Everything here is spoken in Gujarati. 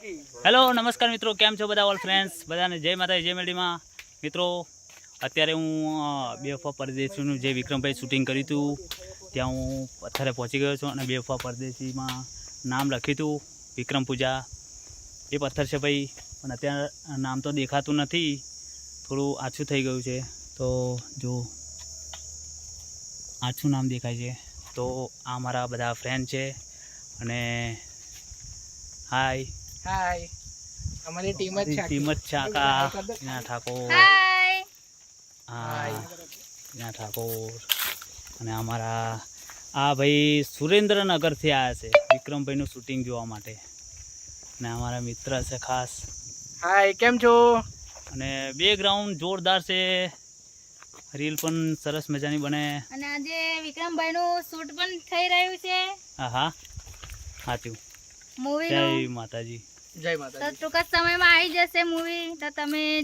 હેલો નમસ્કાર મિત્રો, કેમ છો બધા ઓલ ફ્રેન્ડ્સ? બધાને જય માતાજી, જય મેરડીમાં. મિત્રો અત્યારે હું બેવફા પરદેશીનું જે વિક્રમભાઈ શૂટિંગ કર્યું હતું ત્યાં હું પથ્થરે પહોંચી ગયો છું અને બેવફા પરદેશીમાં નામ લખ્યું હતું વિક્રમ પૂજા. એ પથ્થર છે ભાઈ, પણ અત્યારે નામ તો દેખાતું નથી, થોડું આછું થઈ ગયું છે. તો જો આછું નામ દેખાય છે. તો આ મારા બધા ફ્રેન્ડ છે અને હાય હાય, અમારી ટીમ જ છે. ટીમ જ છે આખા. ના ઠાકોર, હા ના ઠાકોર. અને અમારા આ ભાઈ સુરેન્દ્રનગરથી આવ્યા છે વિક્રમભાઈનું શૂટિંગ જોવા માટે, અને અમારા મિત્ર છે ખાસ. હાય, કેમ છો? અને બેકગ્રાઉન્ડ જોરદાર છે, રીલ પણ સરસ મજાની બને. અને આજે વિક્રમભાઈનું શૂટ પણ થઈ રહ્યું છે. હા હા સાચું. મૂવી જય માતાજી. જય માતા. તો ટૂંક જ સમયમાં આવી જશે મૂવી, તો તમે